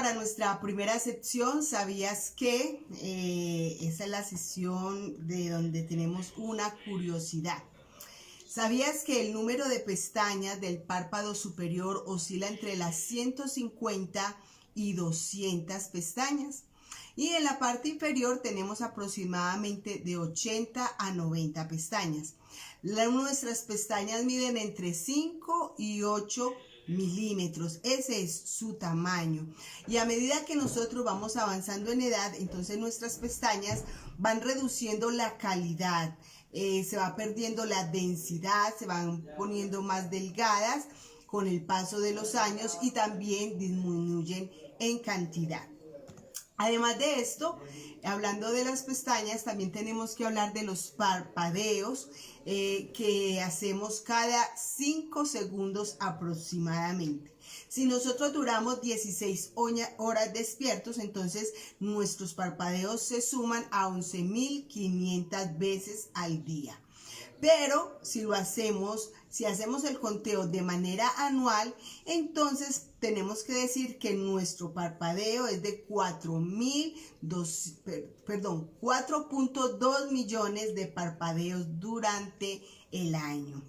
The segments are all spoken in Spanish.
para nuestra primera sección. ¿Sabías que? Esa es la sección de donde tenemos una curiosidad. ¿Sabías que el número de pestañas del párpado superior oscila entre las 150 y 200 pestañas? Y en la parte inferior tenemos aproximadamente de 80 a 90 pestañas. Nuestras pestañas miden entre 5 y 8 milímetros. Ese es su tamaño. Y a medida que nosotros vamos avanzando en edad, entonces nuestras pestañas van reduciendo la calidad. Se va perdiendo la densidad, se van poniendo más delgadas con el paso de los años y también disminuyen en cantidad. Además de esto, hablando de las pestañas, también tenemos que hablar de los parpadeos que hacemos cada 5 segundos aproximadamente. Si nosotros duramos 16 horas despiertos, entonces nuestros parpadeos se suman a 11.500 veces al día. Pero si hacemos el conteo de manera anual, entonces tenemos que decir que nuestro parpadeo es de 4.2 millones de parpadeos durante el año.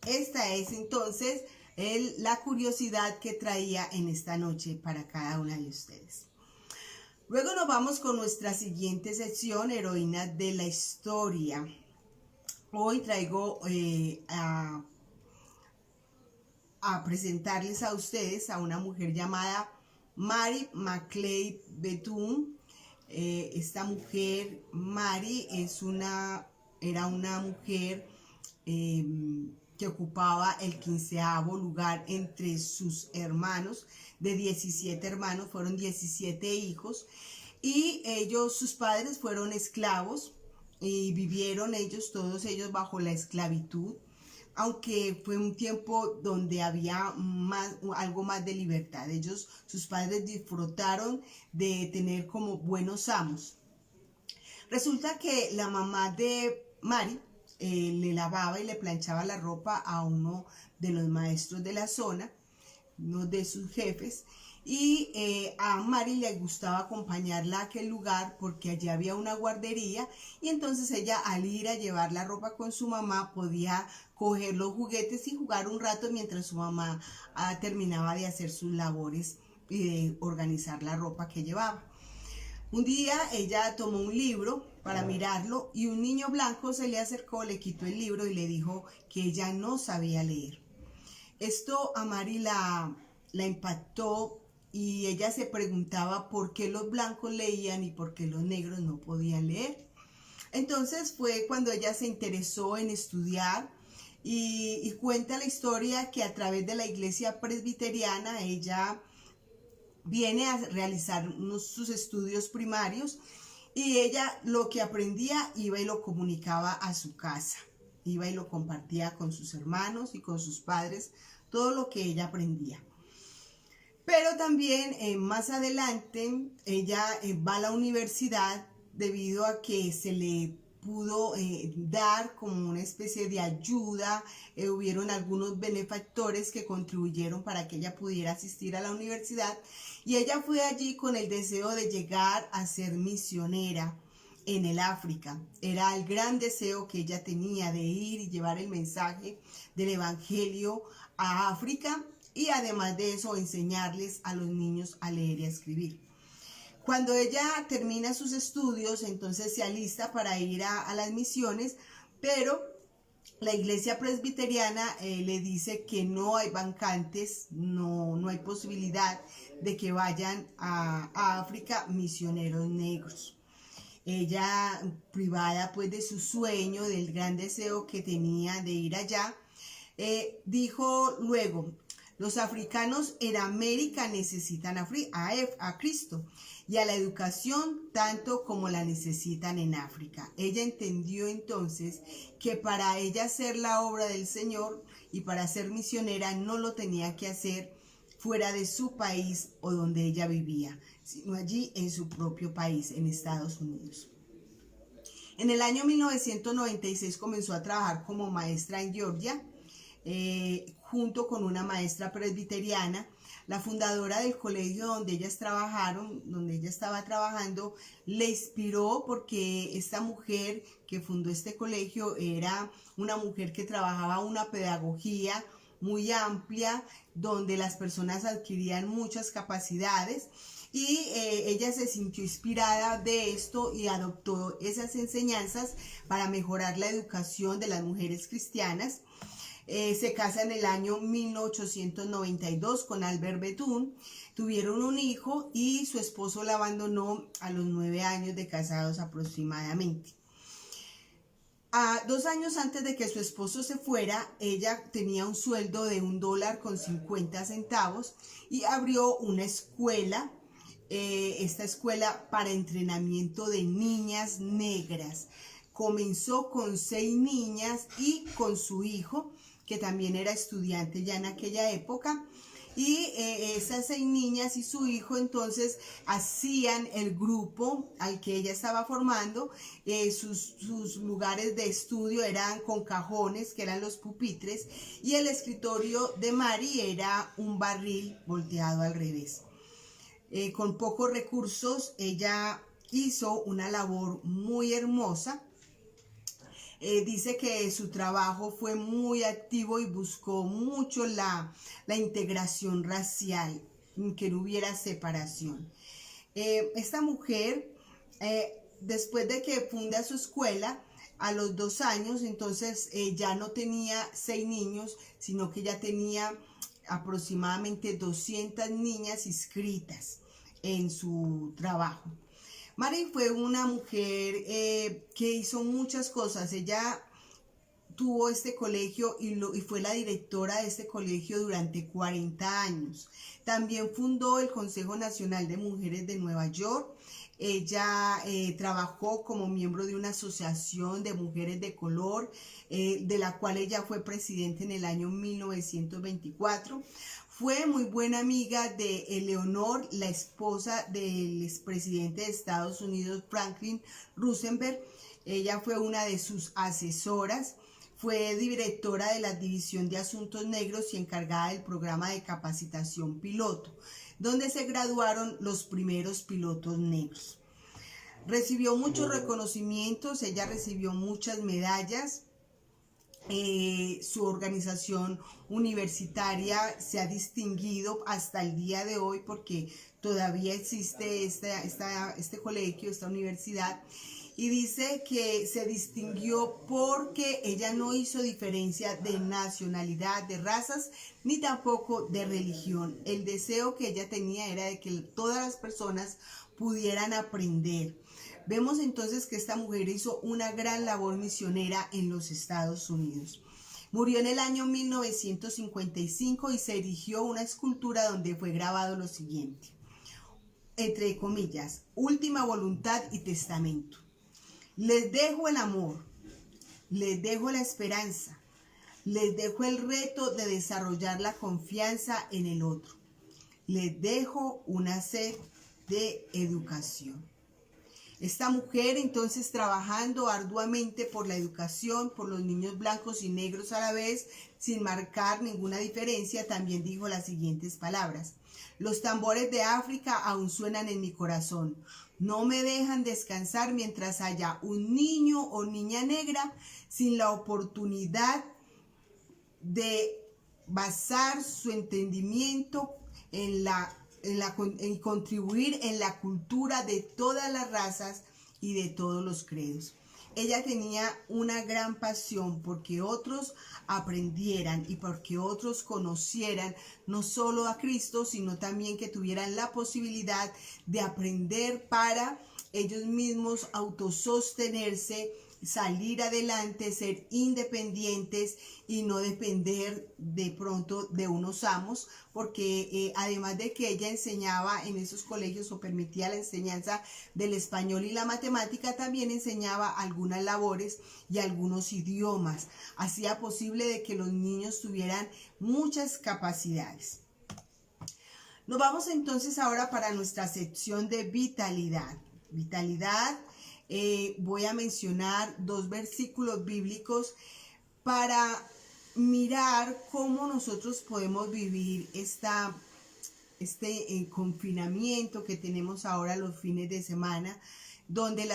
Esta es entonces la curiosidad que traía en esta noche para cada una de ustedes. Luego nos vamos con nuestra siguiente sección, heroínas de la historia. Hoy traigo a presentarles a ustedes a una mujer llamada Mary McLeod Bethune. Esta mujer, Mary, era una mujer que ocupaba el 15º lugar entre sus hermanos. De 17 hermanos, fueron 17 hijos, y sus padres fueron esclavos y vivieron todos ellos bajo la esclavitud, aunque fue un tiempo donde había algo más de libertad. Sus padres disfrutaron de tener como buenos amos. Resulta que la mamá de Mary le lavaba y le planchaba la ropa a uno de los maestros de la zona, uno de sus jefes, y a Mary le gustaba acompañarla a aquel lugar porque allí había una guardería, y entonces ella, al ir a llevar la ropa con su mamá, podía coger los juguetes y jugar un rato mientras su mamá terminaba de hacer sus labores y de organizar la ropa que llevaba. Un día ella tomó un libro para mirarlo y un niño blanco se le acercó, le quitó el libro y le dijo que ella no sabía leer. Esto a Mary la impactó, y ella se preguntaba por qué los blancos leían y por qué los negros no podían leer. Entonces fue cuando ella se interesó en estudiar, y cuenta la historia que a través de la iglesia presbiteriana ella viene a realizar sus estudios primarios, y ella lo que aprendía iba y lo comunicaba a su casa, iba y lo compartía con sus hermanos y con sus padres, todo lo que ella aprendía. Pero también más adelante ella va a la universidad debido a que se le pudo dar como una especie de ayuda. Hubieron algunos benefactores que contribuyeron para que ella pudiera asistir a la universidad, y ella fue allí con el deseo de llegar a ser misionera en el África. Era el gran deseo que ella tenía de ir y llevar el mensaje del evangelio a África, y además de eso enseñarles a los niños a leer y a escribir. Cuando ella termina sus estudios, entonces se alista para ir a las misiones, pero la iglesia presbiteriana le dice que no hay vacantes, no hay posibilidad de que vayan a África misioneros negros. Ella, privada pues de su sueño, del gran deseo que tenía de ir allá, dijo luego: los africanos en América necesitan a Cristo y a la educación tanto como la necesitan en África. Ella entendió entonces que para ella hacer la obra del Señor y para ser misionera no lo tenía que hacer fuera de su país o donde ella vivía, sino allí en su propio país, en Estados Unidos. En el año 1996 comenzó a trabajar como maestra en Georgia, junto con una maestra presbiteriana. La fundadora del colegio donde ellas trabajaron, donde ella estaba trabajando, le inspiró porque esta mujer que fundó este colegio era una mujer que trabajaba una pedagogía muy amplia, donde las personas adquirían muchas capacidades y ella se sintió inspirada de esto y adoptó esas enseñanzas para mejorar la educación de las mujeres cristianas. Se casa en el año 1892 con Albert Bethune, tuvieron un hijo y su esposo la abandonó a los 9 años de casados aproximadamente. 2 años antes de que su esposo se fuera, ella tenía un sueldo de $1.50 y abrió una escuela, esta escuela para entrenamiento de niñas negras. Comenzó con 6 niñas y con su hijo, que también era estudiante ya en aquella época, y esas 6 niñas y su hijo entonces hacían el grupo al que ella estaba formando. Sus lugares de estudio eran con cajones, que eran los pupitres, y el escritorio de Mari era un barril volteado al revés. Con pocos recursos, ella hizo una labor muy hermosa. Dice que su trabajo fue muy activo y buscó mucho la integración racial, que no hubiera separación. Esta mujer, después de que funda su escuela, a los 2 años, entonces ya no tenía 6 niños, sino que ya tenía aproximadamente 200 niñas inscritas en su trabajo. Mari fue una mujer que hizo muchas cosas. Ella tuvo este colegio y fue la directora de este colegio durante 40 años. También fundó el Consejo Nacional de Mujeres de Nueva York. Ella trabajó como miembro de una asociación de mujeres de color, de la cual ella fue presidente en el año 1924. Fue muy buena amiga de Eleanor, la esposa del expresidente de Estados Unidos, Franklin Roosevelt. Ella fue una de sus asesoras. Fue directora de la División de Asuntos Negros y encargada del programa de capacitación piloto, donde se graduaron los primeros pilotos negros. Recibió muchos reconocimientos, ella recibió muchas medallas. Su organización universitaria se ha distinguido hasta el día de hoy porque todavía existe este colegio, esta universidad, y dice que se distinguió porque ella no hizo diferencia de nacionalidad, de razas, ni tampoco de religión. El deseo que ella tenía era de que todas las personas pudieran aprender. Vemos entonces que esta mujer hizo una gran labor misionera en los Estados Unidos. Murió en el año 1955 y se erigió una escultura donde fue grabado lo siguiente, entre comillas, última voluntad y testamento. Les dejo el amor, les dejo la esperanza, les dejo el reto de desarrollar la confianza en el otro. Les dejo una sed de educación. Esta mujer entonces trabajando arduamente por la educación, por los niños blancos y negros a la vez, sin marcar ninguna diferencia, también dijo las siguientes palabras. Los tambores de África aún suenan en mi corazón. No me dejan descansar mientras haya un niño o niña negra sin la oportunidad de basar su entendimiento en contribuir en la cultura de todas las razas y de todos los credos. Ella tenía una gran pasión porque otros aprendieran y porque otros conocieran no solo a Cristo, sino también que tuvieran la posibilidad de aprender para ellos mismos autosostenerse, salir adelante, ser independientes y no depender de pronto de unos amos, porque además de que ella enseñaba en esos colegios o permitía la enseñanza del español y la matemática, también enseñaba algunas labores y algunos idiomas. Hacía posible de que los niños tuvieran muchas capacidades. Nos vamos entonces ahora para nuestra sección de vitalidad. Vitalidad. Voy a mencionar 2 versículos bíblicos para mirar cómo nosotros podemos vivir esta confinamiento que tenemos ahora los fines de semana, donde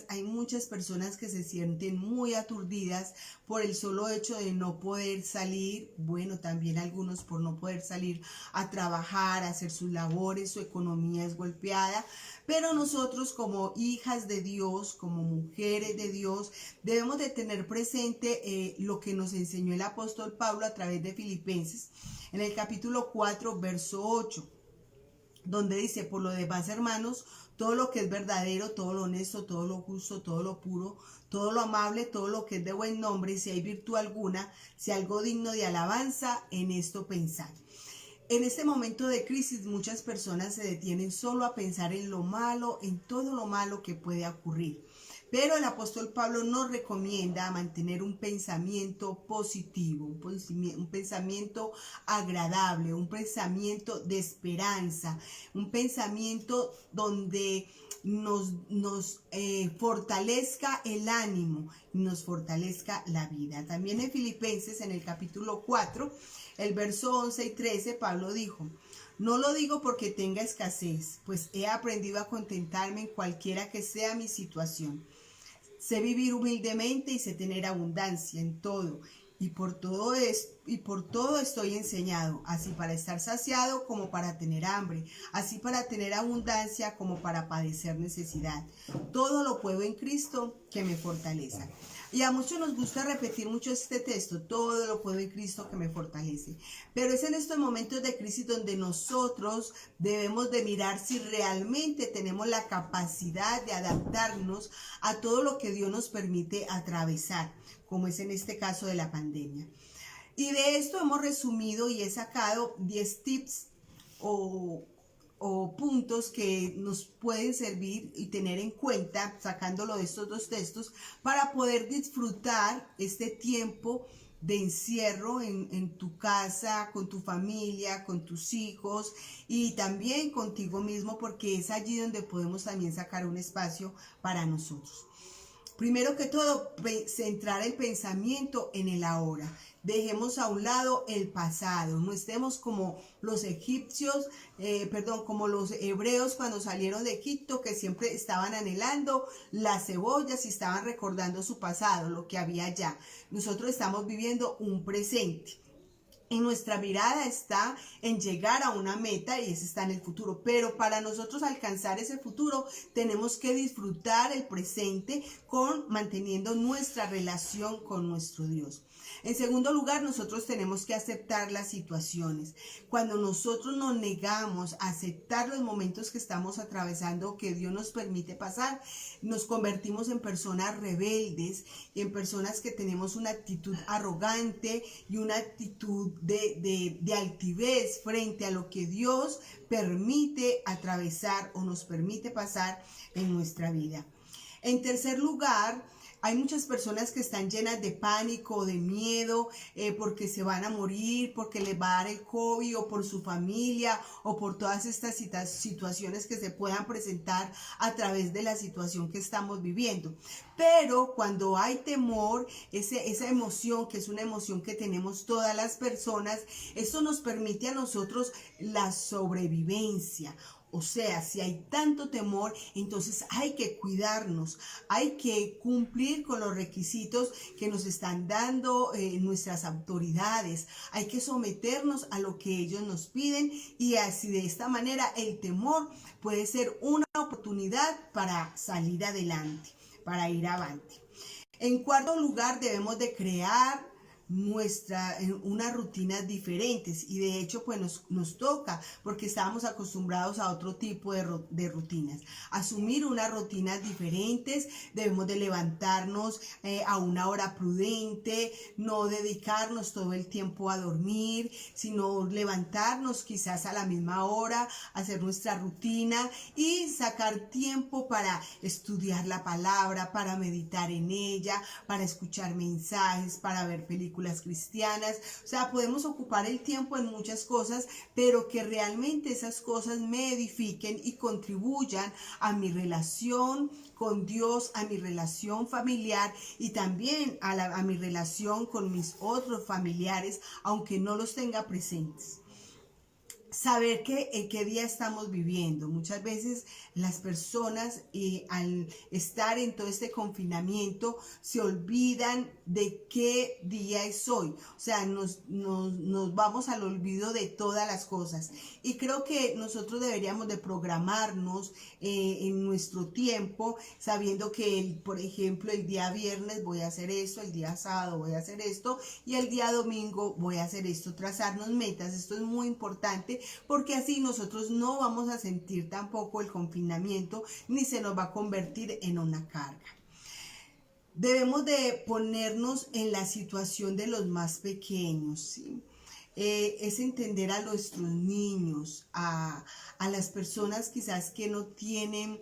hay muchas personas que se sienten muy aturdidas por el solo hecho de no poder salir, bueno, también algunos por no poder salir a trabajar, a hacer sus labores, su economía es golpeada, pero nosotros como hijas de Dios, como mujeres de Dios, debemos de tener presente lo que nos enseñó el apóstol Pablo a través de Filipenses, en el capítulo 4, verso 8, donde dice: por lo demás, hermanos, todo lo que es verdadero, todo lo honesto, todo lo justo, todo lo puro, todo lo amable, todo lo que es de buen nombre, si hay virtud alguna, si algo digno de alabanza, en esto pensad. En este momento de crisis muchas personas se detienen solo a pensar en lo malo, en todo lo malo que puede ocurrir. Pero el apóstol Pablo nos recomienda mantener un pensamiento positivo, un pensamiento agradable, un pensamiento de esperanza, un pensamiento donde nos fortalezca el ánimo, nos fortalezca la vida. También en Filipenses, en el capítulo 4, el verso 11 y 13, Pablo dijo: no lo digo porque tenga escasez, pues he aprendido a contentarme en cualquiera que sea mi situación. Sé vivir humildemente y sé tener abundancia en todo. Y por todo estoy enseñado, así para estar saciado como para tener hambre, así para tener abundancia como para padecer necesidad. Todo lo puedo en Cristo que me fortalece. Y a muchos nos gusta repetir mucho este texto: todo lo puedo en Cristo que me fortalece. Pero es en estos momentos de crisis donde nosotros debemos de mirar si realmente tenemos la capacidad de adaptarnos a todo lo que Dios nos permite atravesar, como es en este caso de la pandemia. Y de esto hemos resumido y he sacado 10 tips o puntos que nos pueden servir y tener en cuenta, sacándolo de estos dos textos, para poder disfrutar este tiempo de encierro en tu casa, con tu familia, con tus hijos y también contigo mismo, porque es allí donde podemos también sacar un espacio para nosotros. Primero que todo, centrar el pensamiento en el ahora. Dejemos a un lado el pasado. No estemos como los egipcios, como los hebreos cuando salieron de Egipto, que siempre estaban anhelando las cebollas y estaban recordando su pasado, lo que había allá. Nosotros estamos viviendo un presente. Y nuestra mirada está en llegar a una meta y ese está en el futuro. Pero para nosotros alcanzar ese futuro tenemos que disfrutar el presente manteniendo nuestra relación con nuestro Dios. En segundo lugar, nosotros tenemos que aceptar las situaciones. Cuando nosotros nos negamos a aceptar los momentos que estamos atravesando, que Dios nos permite pasar, nos convertimos en personas rebeldes y en personas que tenemos una actitud arrogante y una actitud de altivez frente a lo que Dios permite atravesar o nos permite pasar en nuestra vida. En tercer lugar, hay muchas personas que están llenas de pánico, de miedo, porque se van a morir, porque les va a dar el COVID, o por su familia, o por todas estas situaciones que se puedan presentar a través de la situación que estamos viviendo. Pero cuando hay temor, esa emoción, que es una emoción que tenemos todas las personas, eso nos permite a nosotros la sobrevivencia. O sea, si hay tanto temor, entonces hay que cuidarnos, hay que cumplir con los requisitos que nos están dando nuestras autoridades, hay que someternos a lo que ellos nos piden y así de esta manera el temor puede ser una oportunidad para salir adelante, para ir avante. En cuarto lugar, debemos de crear unas rutinas diferentes y de hecho pues nos toca porque estábamos acostumbrados a otro tipo de rutinas. Asumir unas rutinas diferentes, debemos de levantarnos a una hora prudente, no dedicarnos todo el tiempo a dormir, sino levantarnos quizás a la misma hora, hacer nuestra rutina y sacar tiempo para estudiar la palabra, para meditar en ella, para escuchar mensajes, para ver películas cristianas. O sea, podemos ocupar el tiempo en muchas cosas, pero que realmente esas cosas me edifiquen y contribuyan a mi relación con Dios, a mi relación familiar y también a mi relación con mis otros familiares, aunque no los tenga presentes. saber en qué día estamos viviendo. Muchas veces las personas al estar en todo este confinamiento se olvidan de qué día es hoy. O sea, nos vamos al olvido de todas las cosas. Y creo que nosotros deberíamos de programarnos en nuestro tiempo, sabiendo que, por ejemplo, el día viernes voy a hacer esto, el día sábado voy a hacer esto y el día domingo voy a hacer esto. Trazarnos metas, esto es muy importante, porque así nosotros no vamos a sentir tampoco el confinamiento ni se nos va a convertir en una carga. Debemos de ponernos en la situación de los más pequeños, ¿sí? Es entender a nuestros niños, a las personas quizás que no tienen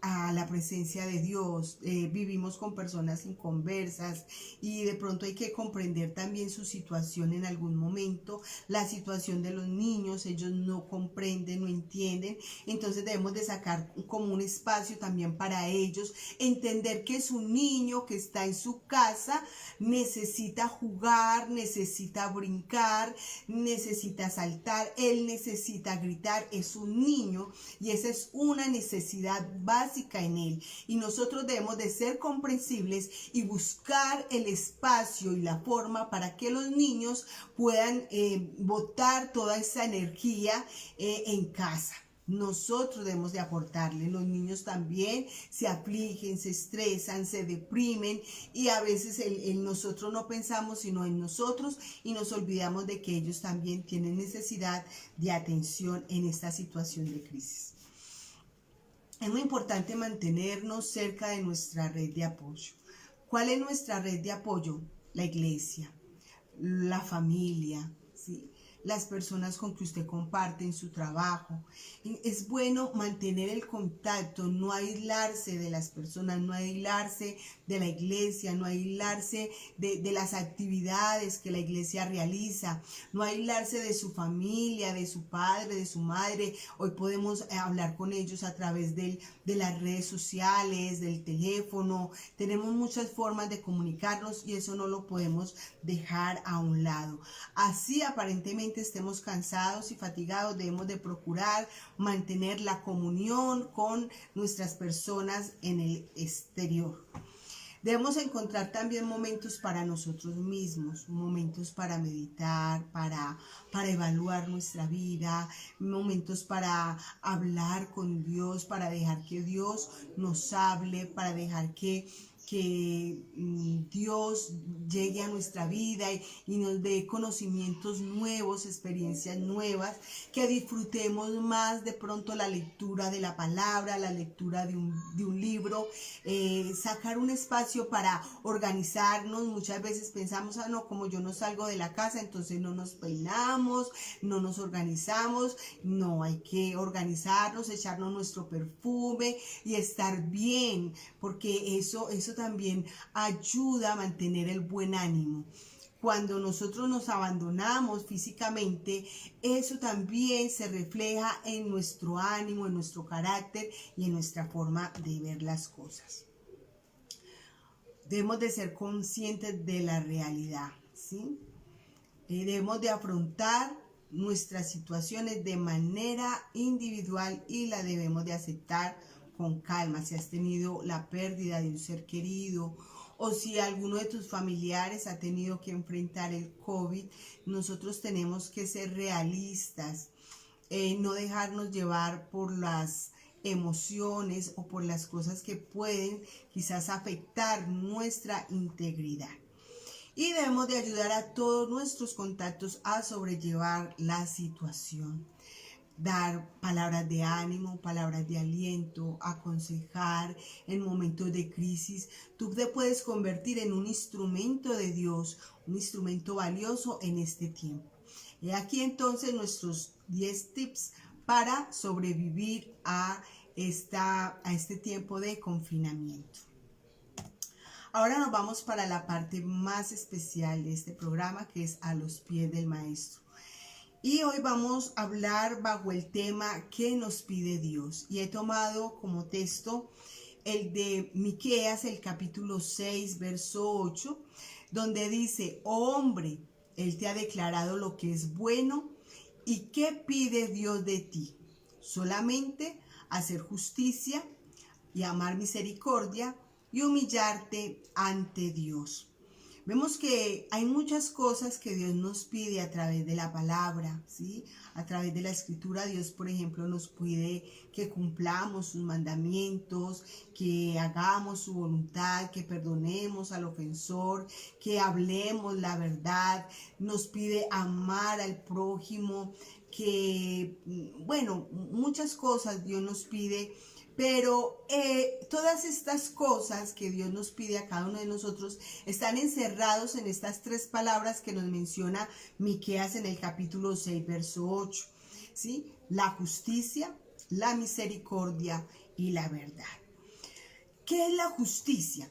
a la presencia de Dios. Vivimos con personas inconversas y de pronto hay que comprender también su situación en algún momento, la situación de los niños. Ellos no comprenden, no entienden, entonces debemos de sacar como un espacio también para ellos, entender que es un niño que está en su casa, necesita jugar, necesita brincar, necesita saltar, él necesita gritar, es un niño y esa es una necesidad básica en él, y nosotros debemos de ser comprensibles y buscar el espacio y la forma para que los niños puedan botar toda esa energía en casa. Nosotros debemos de aportarle. Los niños también se afligen, se estresan, se deprimen y a veces nosotros no pensamos sino en nosotros y nos olvidamos de que ellos también tienen necesidad de atención en esta situación de crisis. Es muy importante mantenernos cerca de nuestra red de apoyo. ¿Cuál es nuestra red de apoyo? La iglesia, la familia, ¿sí? Las personas con que usted comparte en su trabajo. Es bueno mantener el contacto, no aislarse de las personas, no aislarse de la iglesia, no aislarse de las actividades que la iglesia realiza, no aislarse de su familia, de su padre, de su madre. Hoy podemos hablar con ellos a través de las redes sociales, del teléfono. Tenemos muchas formas de comunicarnos y eso no lo podemos dejar a un lado. Así aparentemente estemos cansados y fatigados, debemos de procurar mantener la comunión con nuestras personas en el exterior. Debemos encontrar también momentos para nosotros mismos, momentos para meditar, para evaluar nuestra vida, momentos para hablar con Dios, para dejar que Dios nos hable, para dejar que Dios llegue a nuestra vida y nos dé conocimientos nuevos, experiencias nuevas, que disfrutemos más de pronto la lectura de la palabra, la lectura de un libro, sacar un espacio para organizarnos. Muchas veces pensamos, no, como yo no salgo de la casa, entonces no nos peinamos, no nos organizamos. No, hay que organizarnos, echarnos nuestro perfume y estar bien, porque eso también ayuda a mantener el buen ánimo. Cuando nosotros nos abandonamos físicamente, eso también se refleja en nuestro ánimo, en nuestro carácter y en nuestra forma de ver las cosas. Debemos de ser conscientes de la realidad, ¿sí? Debemos de afrontar nuestras situaciones de manera individual y la debemos de aceptar con calma. Si has tenido la pérdida de un ser querido o si alguno de tus familiares ha tenido que enfrentar el COVID, nosotros tenemos que ser realistas, no dejarnos llevar por las emociones o por las cosas que pueden quizás afectar nuestra integridad. Y debemos de ayudar a todos nuestros contactos a sobrellevar la situación. Dar palabras de ánimo, palabras de aliento, aconsejar en momentos de crisis. Tú te puedes convertir en un instrumento de Dios, un instrumento valioso en este tiempo. Y aquí entonces nuestros 10 tips para sobrevivir a este tiempo de confinamiento. Ahora nos vamos para la parte más especial de este programa, que es a los pies del maestro. Y hoy vamos a hablar bajo el tema ¿qué nos pide Dios? Y he tomado como texto el de Miqueas, el capítulo 6, verso 8, donde dice: oh hombre, Él te ha declarado lo que es bueno ¿Y qué pide Dios de ti? Solamente hacer justicia y amar misericordia y humillarte ante Dios. Vemos que hay muchas cosas que Dios nos pide a través de la palabra, ¿sí? A través de la escritura, Dios, por ejemplo, nos pide que cumplamos sus mandamientos, que hagamos su voluntad, que perdonemos al ofensor, que hablemos la verdad. Nos pide amar al prójimo, que, bueno, muchas cosas Dios nos pide. Pero todas estas cosas que Dios nos pide a cada uno de nosotros están encerrados en estas tres palabras que nos menciona Miqueas en el capítulo 6, verso 8. ¿Sí? La justicia, la misericordia y la verdad. ¿Qué es la justicia?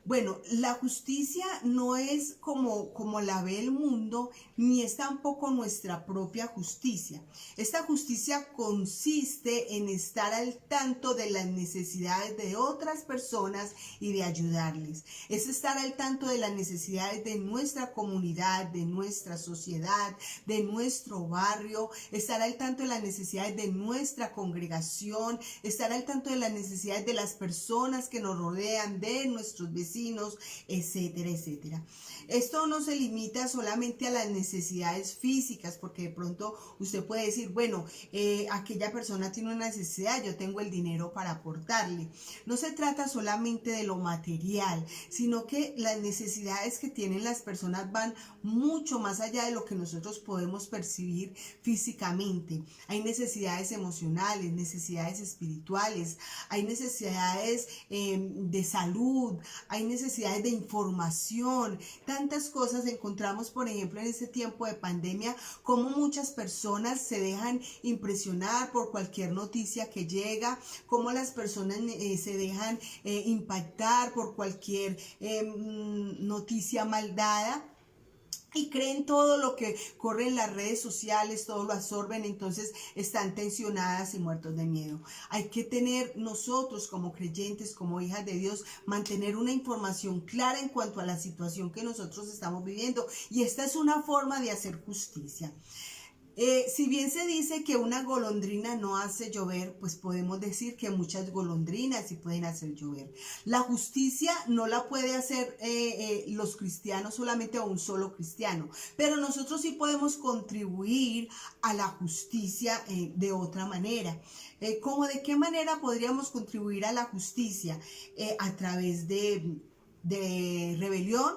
Bueno, la justicia no es como la ve el mundo, ni es tampoco nuestra propia justicia. Esta justicia consiste en estar al tanto de las necesidades de otras personas y de ayudarles. Es estar al tanto de las necesidades de nuestra comunidad, de nuestra sociedad, de nuestro barrio, estar al tanto de las necesidades de nuestra congregación, estar al tanto de las necesidades de las personas que nos rodean, de nuestros vecinos, etcétera, etcétera. Esto no se limita solamente a las necesidades físicas, porque de pronto usted puede decir, bueno, aquella persona tiene una necesidad, yo tengo el dinero para aportarle. No se trata solamente de lo material, sino que las necesidades que tienen las personas van mucho más allá de lo que nosotros podemos percibir físicamente. Hay necesidades emocionales, necesidades espirituales, hay necesidades de salud, hay necesidades de información, tantas cosas. Encontramos, por ejemplo, en este tiempo de pandemia, cómo muchas personas se dejan impresionar por cualquier noticia que llega, cómo las personas se dejan impactar por cualquier noticia mal dada. Y creen todo lo que corre en las redes sociales, todo lo absorben, entonces están tensionadas y muertos de miedo. Hay que tener nosotros como creyentes, como hijas de Dios, mantener una información clara en cuanto a la situación que nosotros estamos viviendo. Y esta es una forma de hacer justicia. Si bien se dice que una golondrina no hace llover, pues podemos decir que muchas golondrinas sí pueden hacer llover. La justicia no la puede hacer los cristianos solamente a un solo cristiano, pero nosotros sí podemos contribuir a la justicia de otra manera. ¿Cómo de qué manera podríamos contribuir a la justicia? A través de rebelión,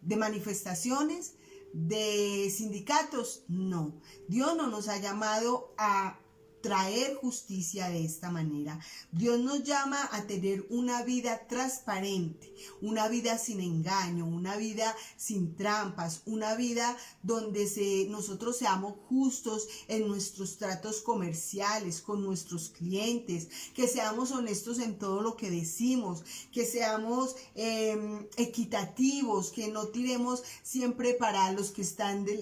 de manifestaciones, de sindicatos. No, Dios no nos ha llamado a traer justicia de esta manera. Dios nos llama a tener una vida transparente, una vida sin engaño, una vida sin trampas, una vida donde nosotros seamos justos en nuestros tratos comerciales con nuestros clientes, que seamos honestos en todo lo que decimos, que seamos equitativos, que no tiremos siempre para los que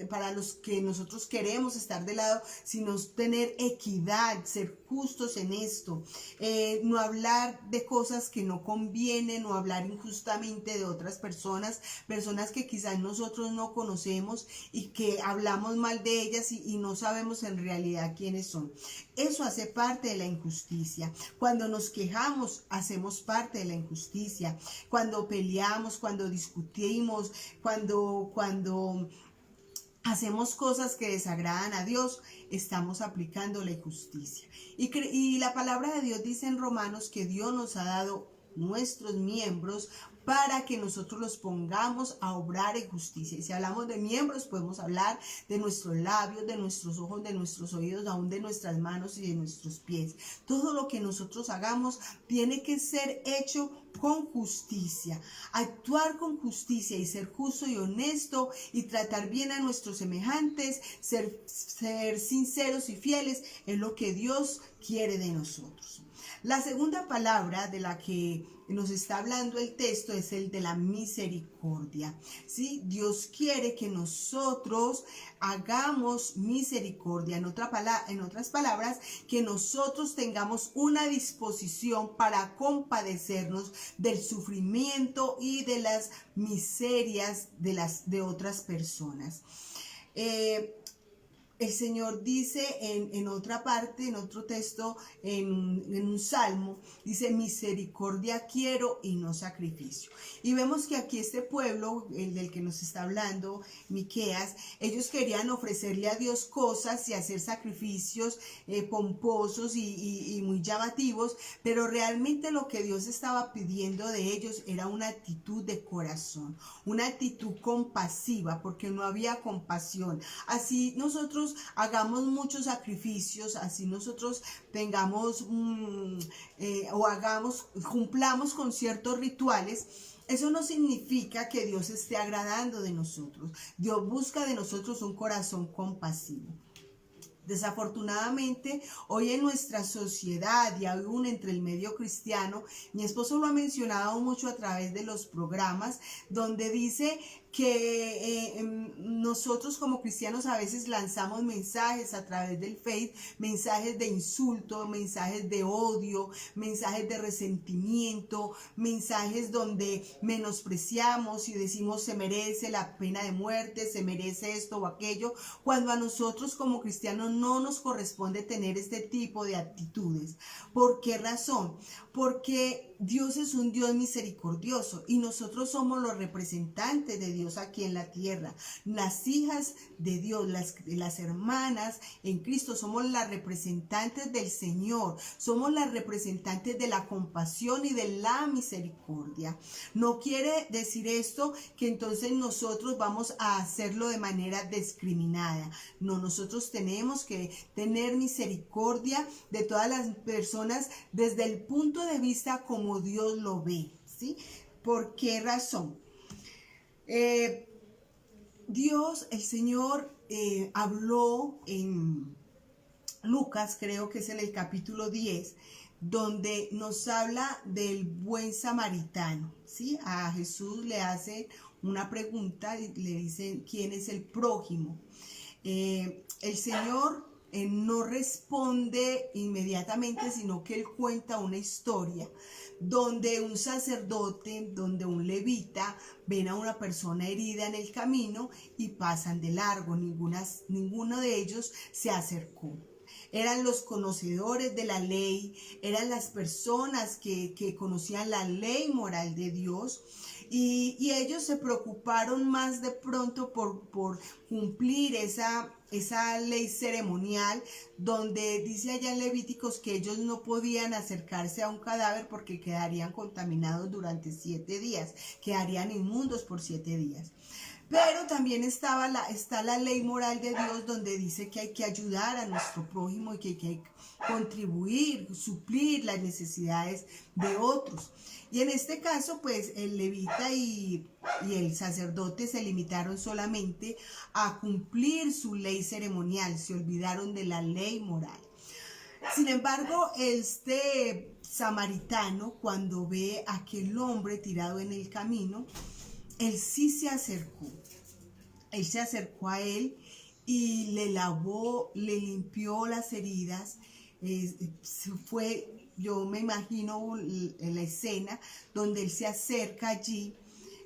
para los que nosotros queremos estar de lado, sino tener equidad, ser justos en esto, no hablar de cosas que no convienen, no hablar injustamente de otras personas que quizás nosotros no conocemos y que hablamos mal de ellas y no sabemos en realidad quiénes son. Eso hace parte de la injusticia. Cuando nos quejamos, hacemos parte de la injusticia. Cuando peleamos, cuando discutimos, cuando hacemos cosas que desagradan a Dios, estamos aplicando la injusticia. Y la palabra de Dios dice en Romanos que Dios nos ha dado nuestros miembros para que nosotros los pongamos a obrar en justicia. Y si hablamos de miembros, podemos hablar de nuestros labios, de nuestros ojos, de nuestros oídos, aún de nuestras manos y de nuestros pies. Todo lo que nosotros hagamos tiene que ser hecho con justicia. Actuar con justicia y ser justo y honesto y tratar bien a nuestros semejantes, ser sinceros y fieles, es lo que Dios quiere de nosotros. La segunda palabra de la que nos está hablando el texto es el de la misericordia. ¿Sí? Dios quiere que nosotros hagamos misericordia. En otras palabras, que nosotros tengamos una disposición para compadecernos del sufrimiento y de las miserias de otras personas. el Señor dice en otra parte, en otro texto, en un salmo, dice, misericordia quiero y no sacrificio. Y vemos que aquí este pueblo, el del que nos está hablando, Miqueas, ellos querían ofrecerle a Dios cosas y hacer sacrificios pomposos y muy llamativos, pero realmente lo que Dios estaba pidiendo de ellos era una actitud de corazón, una actitud compasiva, porque no había compasión. Así nosotros hagamos muchos sacrificios, así nosotros tengamos cumplamos con ciertos rituales, eso no significa que Dios esté agradando de nosotros. Dios busca de nosotros un corazón compasivo. Desafortunadamente, hoy en nuestra sociedad y aún entre el medio cristiano, mi esposo lo ha mencionado mucho a través de los programas, donde dice que nosotros como cristianos a veces lanzamos mensajes a través del Face, mensajes de insulto, mensajes de odio, mensajes de resentimiento, mensajes donde menospreciamos y decimos se merece la pena de muerte, se merece esto o aquello, cuando a nosotros como cristianos no nos corresponde tener este tipo de actitudes. ¿Por qué razón? Porque Dios es un Dios misericordioso y nosotros somos los representantes de Dios aquí en la tierra, las hijas de Dios, las hermanas en Cristo, somos las representantes del Señor, somos las representantes de la compasión y de la misericordia. No quiere decir esto que entonces nosotros vamos a hacerlo de manera discriminada. No, nosotros tenemos que tener misericordia de todas las personas desde el punto de vista como Dios lo ve, ¿sí? ¿Por qué razón? Dios, el Señor, habló en Lucas, creo que es en el capítulo 10, donde nos habla del buen samaritano, ¿sí? A Jesús le hace una pregunta y le dicen, ¿quién es el prójimo? El Señor no responde inmediatamente, sino que él cuenta una historia donde un sacerdote, donde un levita ven a una persona herida en el camino y pasan de largo. Ninguno de ellos se acercó. Eran los conocedores de la ley, eran las personas que conocían la ley moral de Dios. Y ellos se preocuparon más de pronto por cumplir esa ley ceremonial, donde dice allá en Levíticos que ellos no podían acercarse a un cadáver porque quedarían contaminados durante 7 días, quedarían inmundos por 7 días. Pero también está la ley moral de Dios, donde dice que hay que ayudar a nuestro prójimo y que hay que contribuir, suplir las necesidades de otros. Y en este caso, pues el levita y el sacerdote se limitaron solamente a cumplir su ley ceremonial, se olvidaron de la ley moral. Sin embargo, este samaritano, cuando ve a aquel hombre tirado en el camino, él sí se acercó. Él se acercó a él y le lavó, le limpió las heridas. Yo me imagino la escena donde él se acerca allí,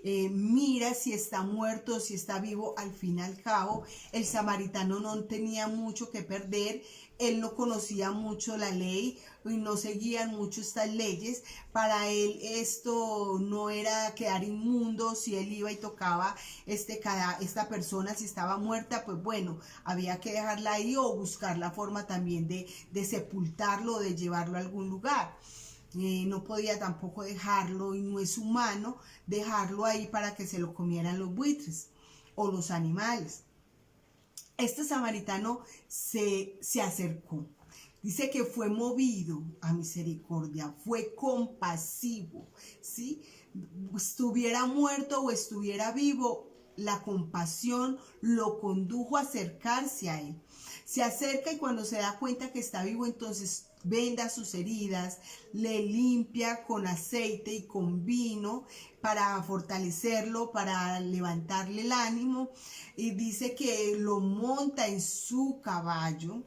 mira si está muerto, si está vivo. Al fin y al cabo, el samaritano no tenía mucho que perder. Él no conocía mucho la ley y no seguían mucho estas leyes. Para él esto no era quedar inmundo. Si él iba y tocaba esta persona, si estaba muerta, pues bueno, había que dejarla ahí o buscar la forma también de sepultarlo o de llevarlo a algún lugar. No podía tampoco dejarlo, y no es humano dejarlo ahí para que se lo comieran los buitres o los animales. Este samaritano se acercó. Dice que fue movido a misericordia, fue compasivo, ¿sí? Estuviera muerto o estuviera vivo, la compasión lo condujo a acercarse a él. Se acerca y cuando se da cuenta que está vivo, entonces venda sus heridas, le limpia con aceite y con vino para fortalecerlo, para levantarle el ánimo, y dice que lo monta en su caballo,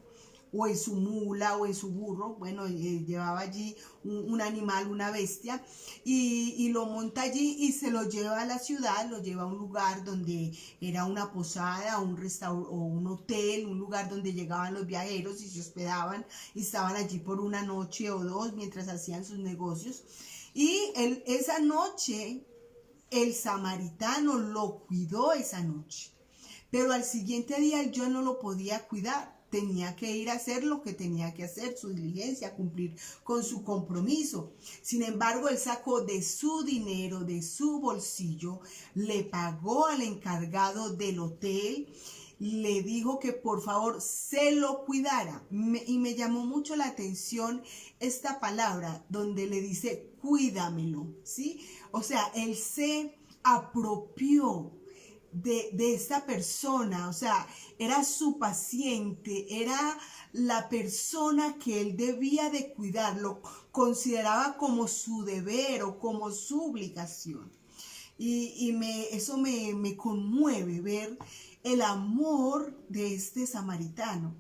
o en su mula o en su burro, bueno, llevaba allí un animal, una bestia, y lo monta allí y se lo lleva a la ciudad, lo lleva a un lugar donde era una posada, un restaurante o un hotel, un lugar donde llegaban los viajeros y se hospedaban y estaban allí por una noche o dos mientras hacían sus negocios. Y esa noche el samaritano lo cuidó esa noche, pero al siguiente día él ya no lo podía cuidar. Tenía que ir a hacer lo que tenía que hacer, su diligencia, cumplir con su compromiso. Sin embargo, él sacó de su dinero, de su bolsillo, le pagó al encargado del hotel, le dijo que por favor se lo cuidara. Y me llamó mucho la atención esta palabra donde le dice cuídamelo, ¿sí? O sea, él se apropió de esta persona, o sea, era su paciente, era la persona que él debía de cuidarlo, consideraba como su deber o como su obligación. Eso me conmueve ver el amor de este samaritano,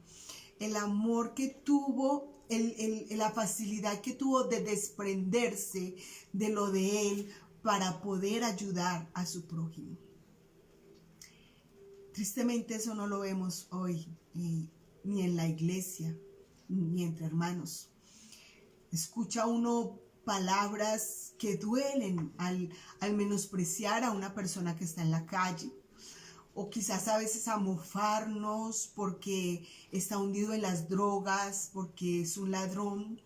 el amor que tuvo, la facilidad que tuvo de desprenderse de lo de él para poder ayudar a su prójimo. Tristemente eso no lo vemos hoy, ni en la iglesia, ni entre hermanos. Escucha uno palabras que duelen al menospreciar a una persona que está en la calle, o quizás a veces a mofarnos porque está hundido en las drogas, porque es un ladrón,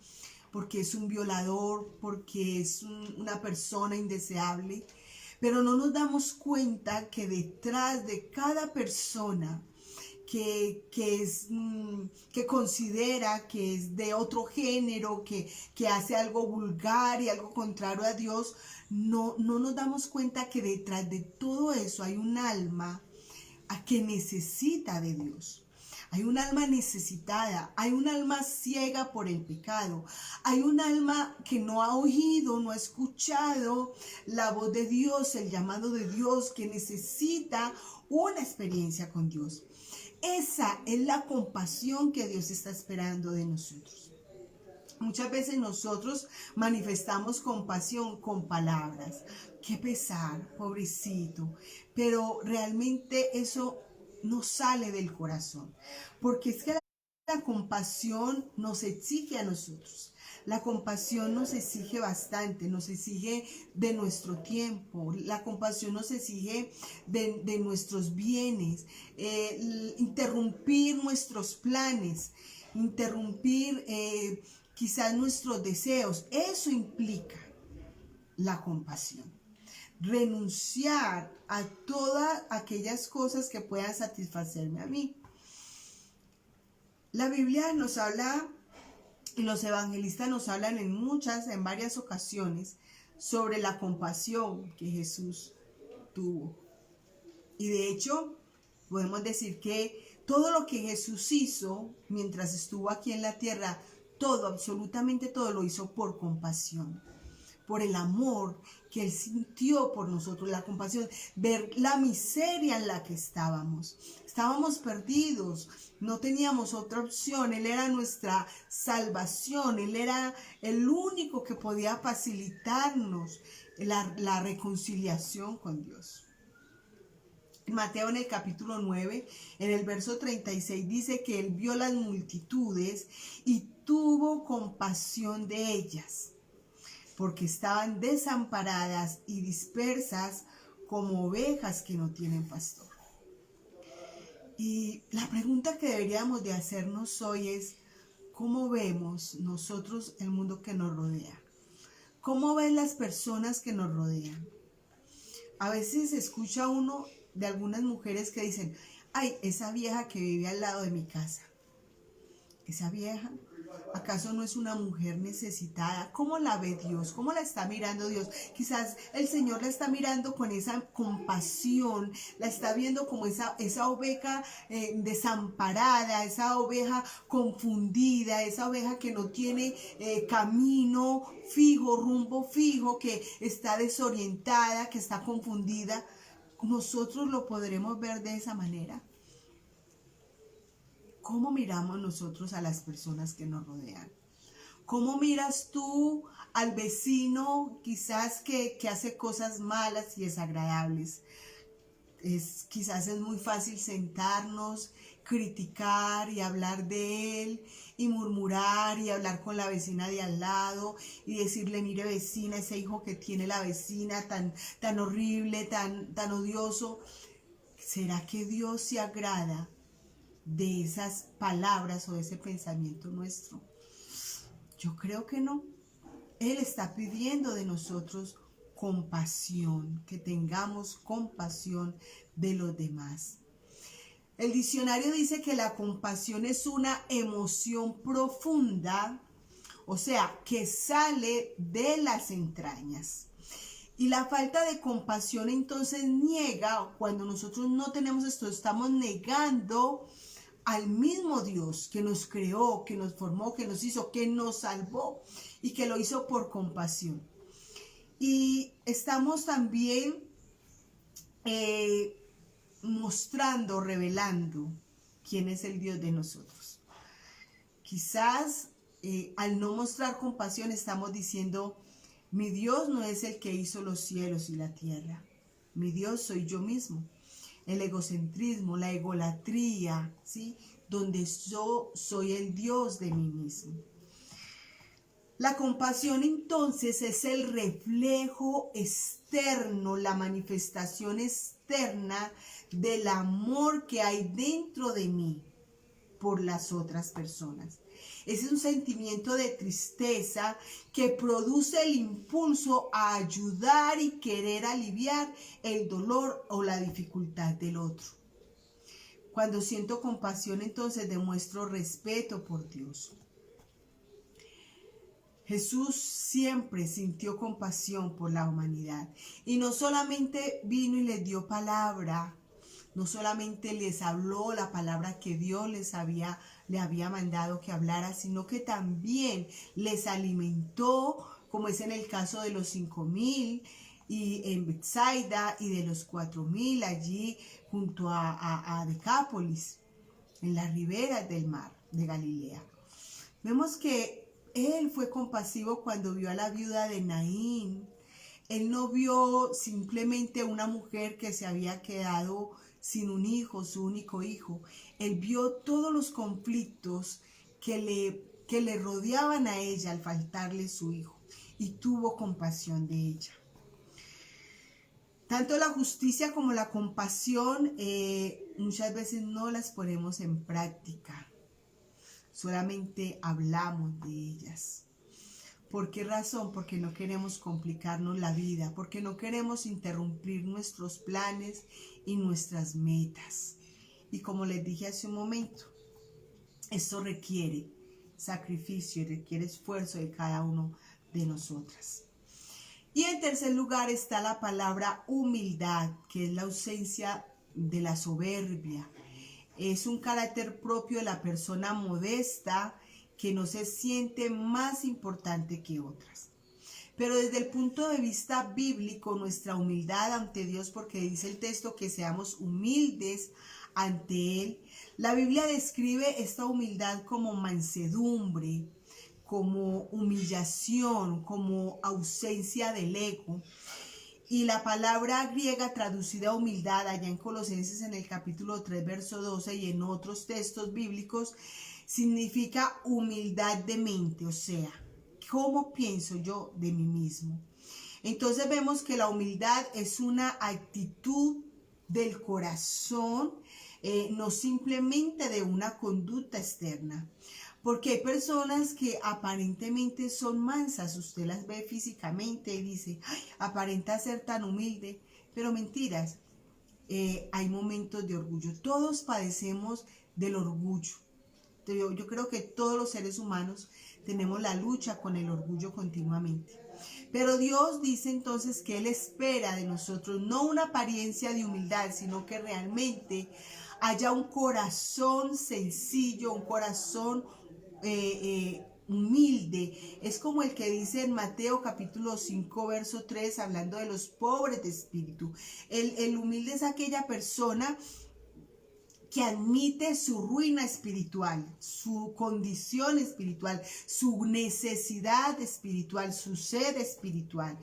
porque es un violador, porque es una persona indeseable. Pero no nos damos cuenta que detrás de cada persona que considera que es de otro género, que hace algo vulgar y algo contrario a Dios, no nos damos cuenta que detrás de todo eso hay un alma que necesita de Dios. Hay un alma necesitada, hay un alma ciega por el pecado, hay un alma que no ha oído, no ha escuchado la voz de Dios, el llamado de Dios, que necesita una experiencia con Dios. Esa es la compasión que Dios está esperando de nosotros. Muchas veces nosotros manifestamos compasión con palabras. Qué pesar, pobrecito. Pero realmente eso no sale del corazón. Porque es que la compasión nos exige a nosotros. La compasión nos exige bastante, nos exige de nuestro tiempo, la compasión nos exige de nuestros bienes, interrumpir nuestros planes, interrumpir quizás nuestros deseos. Eso implica la compasión. Renunciar a todas aquellas cosas que puedan satisfacerme a mí. La Biblia nos habla, y los evangelistas nos hablan en varias ocasiones, sobre la compasión que Jesús tuvo. Y de hecho, podemos decir que todo lo que Jesús hizo mientras estuvo aquí en la tierra, todo, absolutamente todo, lo hizo por compasión, por el amor que Él sintió por nosotros, la compasión, ver la miseria en la que estábamos. Estábamos perdidos, no teníamos otra opción. Él era nuestra salvación, Él era el único que podía facilitarnos la reconciliación con Dios. Mateo en el capítulo 9, en el verso 36, dice que Él vio las multitudes y tuvo compasión de ellas, porque estaban desamparadas y dispersas como ovejas que no tienen pastor. Y la pregunta que deberíamos de hacernos hoy es, ¿cómo vemos nosotros el mundo que nos rodea? ¿Cómo ven las personas que nos rodean? A veces escucha uno de algunas mujeres que dicen, ay, esa vieja que vive al lado de mi casa, esa vieja, ¿acaso no es una mujer necesitada? ¿Cómo la ve Dios? ¿Cómo la está mirando Dios? Quizás el Señor la está mirando con esa compasión, la está viendo como esa oveja desamparada, esa oveja confundida, esa oveja que no tiene camino fijo, rumbo fijo, que está desorientada, que está confundida. Nosotros lo podremos ver de esa manera. ¿Cómo miramos nosotros a las personas que nos rodean? ¿Cómo miras tú al vecino quizás que hace cosas malas y desagradables? Quizás es muy fácil sentarnos, criticar y hablar de él y murmurar y hablar con la vecina de al lado y decirle, mire vecina, ese hijo que tiene la vecina tan horrible, tan odioso. ¿Será que Dios se agrada de esas palabras o de ese pensamiento nuestro? Yo creo que no. Él está pidiendo de nosotros compasión, que tengamos compasión de los demás. El diccionario dice que la compasión es una emoción profunda, o sea, que sale de las entrañas. Y la falta de compasión entonces niega, cuando nosotros no tenemos esto, estamos negando al mismo Dios que nos creó, que nos formó, que nos hizo, que nos salvó y que lo hizo por compasión. Y estamos también mostrando, revelando quién es el Dios de nosotros. Quizás al no mostrar compasión estamos diciendo, mi Dios no es el que hizo los cielos y la tierra. Mi Dios soy yo mismo. El egocentrismo, la egolatría, ¿sí? Donde yo soy el Dios de mí mismo. La compasión entonces es el reflejo externo, la manifestación externa del amor que hay dentro de mí por las otras personas. Ese es un sentimiento de tristeza que produce el impulso a ayudar y querer aliviar el dolor o la dificultad del otro. Cuando siento compasión, entonces demuestro respeto por Dios. Jesús siempre sintió compasión por la humanidad y no solamente vino y les dio palabra, no solamente les habló la palabra que Dios le había mandado que hablara, sino que también les alimentó, como es en el caso de los 5,000 y en Betsaida y de los 4,000 allí junto a Decápolis, en las riberas del mar de Galilea. Vemos que Él fue compasivo cuando vio a la viuda de Naín. Él no vio simplemente una mujer que se había quedado sin un hijo, su único hijo. Él vio todos los conflictos que le rodeaban a ella al faltarle su hijo y tuvo compasión de ella. Tanto la justicia como la compasión muchas veces no las ponemos en práctica. Solamente hablamos de ellas. ¿Por qué razón? Porque no queremos complicarnos la vida, porque no queremos interrumpir nuestros planes y nuestras metas. Y como les dije hace un momento, esto requiere sacrificio y requiere esfuerzo de cada uno de nosotras. Y en tercer lugar está la palabra humildad, que es la ausencia de la soberbia. Es un carácter propio de la persona modesta que no se siente más importante que otras. Pero desde el punto de vista bíblico, nuestra humildad ante Dios, porque dice el texto que seamos humildes ante Él, la Biblia describe esta humildad como mansedumbre, como humillación, como ausencia del ego. Y la palabra griega traducida humildad allá en Colosenses en el capítulo 3, verso 12 y en otros textos bíblicos significa humildad de mente, o sea, ¿cómo pienso yo de mí mismo? Entonces vemos que la humildad es una actitud del corazón, no simplemente de una conducta externa. Porque hay personas que aparentemente son mansas, usted las ve físicamente y dice, ay, aparenta ser tan humilde, pero mentiras, hay momentos de orgullo. Todos padecemos del orgullo. Yo creo que todos los seres humanos tenemos la lucha con el orgullo continuamente. Pero Dios dice entonces que Él espera de nosotros no una apariencia de humildad, sino que realmente haya un corazón sencillo, un corazón humilde. Es como el que dice en Mateo capítulo 5 verso 3, hablando de los pobres de espíritu. El humilde es aquella persona que admite su ruina espiritual, su condición espiritual, su necesidad espiritual, su sed espiritual.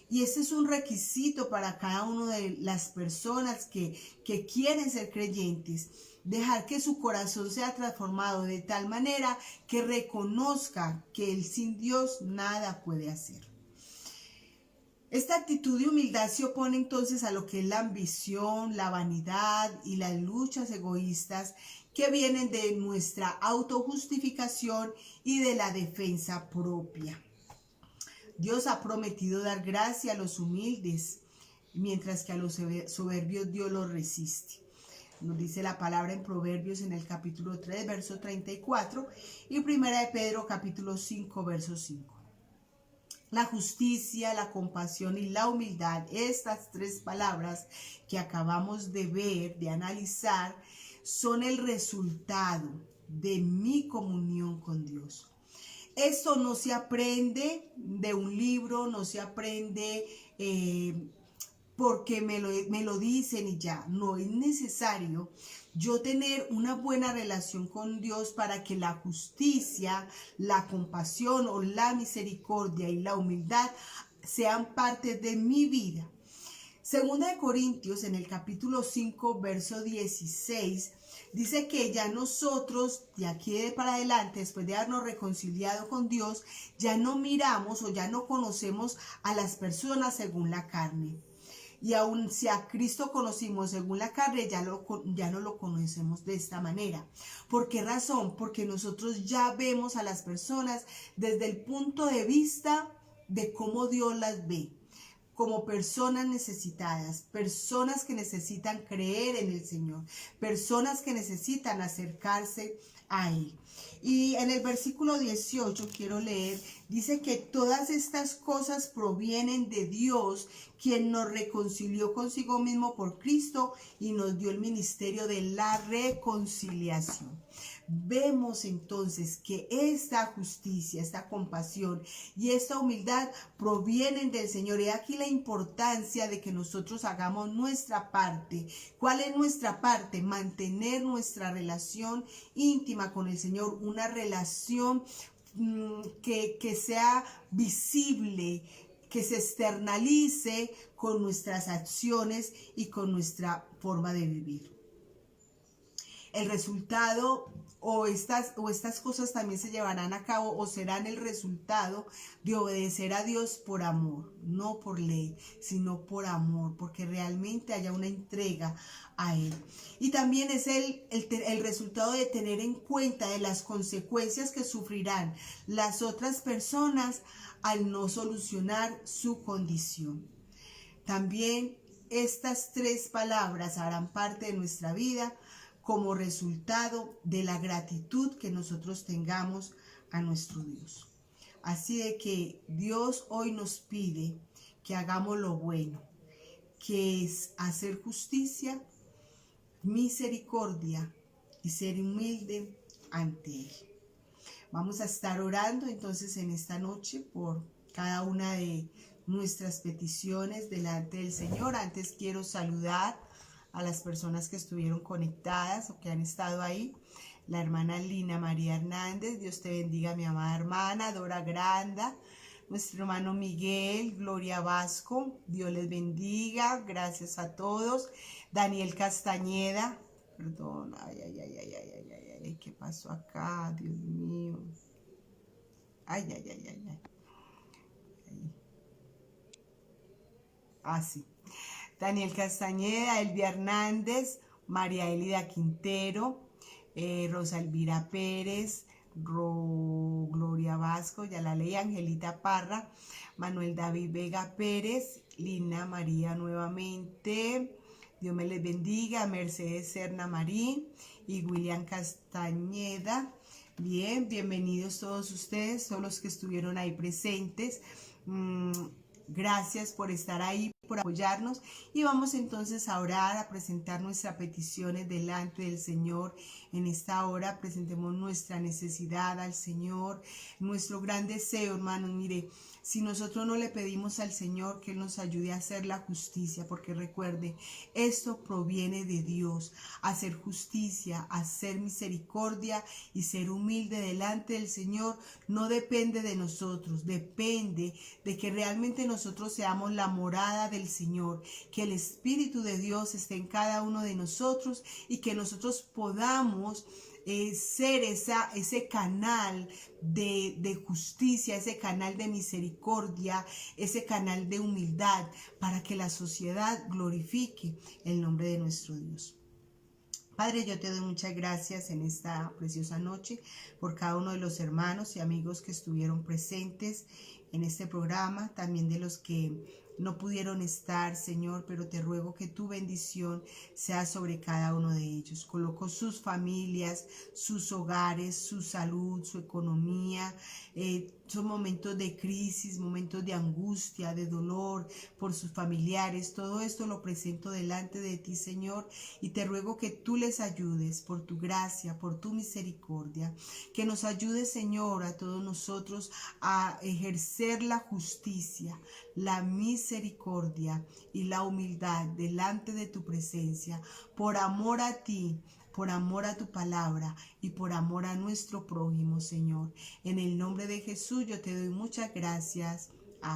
Y ese es un requisito para cada una de las personas que quieren ser creyentes. Dejar que su corazón sea transformado de tal manera que reconozca que él sin Dios nada puede hacer. Esta actitud de humildad se opone entonces a lo que es la ambición, la vanidad y las luchas egoístas que vienen de nuestra autojustificación y de la defensa propia. Dios ha prometido dar gracia a los humildes, mientras que a los soberbios Dios los resiste. Nos dice la palabra en Proverbios en el capítulo 3, verso 34 y Primera de Pedro capítulo 5, verso 5. La justicia, la compasión y la humildad, estas tres palabras que acabamos de ver, de analizar, son el resultado de mi comunión con Dios. Esto no se aprende de un libro, no se aprende porque me lo dicen y ya. No, es necesario yo tener una buena relación con Dios para que la justicia, la compasión o la misericordia y la humildad sean parte de mi vida. Segunda de Corintios, en el capítulo 5, verso 16, dice que ya nosotros, de aquí para adelante, después de habernos reconciliado con Dios, ya no miramos o ya no conocemos a las personas según la carne. Y aun si a Cristo conocimos según la carne, ya no lo conocemos de esta manera. ¿Por qué razón? Porque nosotros ya vemos a las personas desde el punto de vista de cómo Dios las ve. Como personas necesitadas, personas que necesitan creer en el Señor, personas que necesitan acercarse a Él. Y en el versículo 18 quiero leer, dice que todas estas cosas provienen de Dios, quien nos reconcilió consigo mismo por Cristo y nos dio el ministerio de la reconciliación. Vemos entonces que esta justicia, esta compasión y esta humildad provienen del Señor. Y aquí la importancia de que nosotros hagamos nuestra parte. ¿Cuál es nuestra parte? Mantener nuestra relación íntima con el Señor, una relación que sea visible, que se externalice con nuestras acciones y con nuestra forma de vivir. El resultado o estas cosas también se llevarán a cabo o serán el resultado de obedecer a Dios por amor, no por ley, sino por amor, porque realmente haya una entrega a Él. Y también es el resultado de tener en cuenta de las consecuencias que sufrirán las otras personas al no solucionar su condición. También estas tres palabras harán parte de nuestra vida como resultado de la gratitud que nosotros tengamos a nuestro Dios. Así de que Dios hoy nos pide que hagamos lo bueno, que es hacer justicia, misericordia y ser humilde ante Él. Vamos a estar orando entonces en esta noche por cada una de nuestras peticiones delante del Señor. Antes quiero saludar a las personas que estuvieron conectadas o que han estado ahí. La hermana Lina María Hernández, Dios te bendiga, mi amada hermana. Dora Granda, nuestro hermano Miguel, Gloria Vasco, Dios les bendiga, gracias a todos. Daniel Castañeda, perdón, ay, ¿qué pasó acá? Dios mío. Ay. Sí. Daniel Castañeda, Elvia Hernández, María Elida Quintero, Rosa Elvira Pérez, Gloria Vasco, ya la leí, Angelita Parra, Manuel David Vega Pérez, Lina María nuevamente, Dios me les bendiga, Mercedes Serna Marín y William Castañeda. Bien, bienvenidos todos ustedes, todos los que estuvieron ahí presentes. Gracias por estar ahí, por apoyarnos, y vamos entonces a orar, a presentar nuestras peticiones delante del Señor En esta hora presentemos nuestra necesidad al Señor, nuestro gran deseo, hermanos. Mire, si nosotros no le pedimos al Señor que Él nos ayude a hacer la justicia, porque recuerde, esto proviene de Dios, hacer justicia, hacer misericordia y ser humilde delante del Señor, no depende de nosotros, depende de que realmente nosotros seamos la morada del Señor, que el Espíritu de Dios esté en cada uno de nosotros y que nosotros podamos ser ese canal de justicia, ese canal de misericordia, ese canal de humildad, para que la sociedad glorifique el nombre de nuestro Dios. Padre, yo te doy muchas gracias en esta preciosa noche por cada uno de los hermanos y amigos que estuvieron presentes en este programa, también de los que no pudieron estar, Señor, pero te ruego que tu bendición sea sobre cada uno de ellos. Coloco sus familias, sus hogares, su salud, su economía. Son momentos de crisis, momentos de angustia, de dolor por sus familiares. Todo esto lo presento delante de ti, Señor, y te ruego que tú les ayudes por tu gracia, por tu misericordia. Que nos ayude, Señor, a todos nosotros a ejercer la justicia, la misericordia y la humildad delante de tu presencia, por amor a ti, por amor a tu palabra y por amor a nuestro prójimo, Señor. En el nombre de Jesús yo te doy muchas gracias.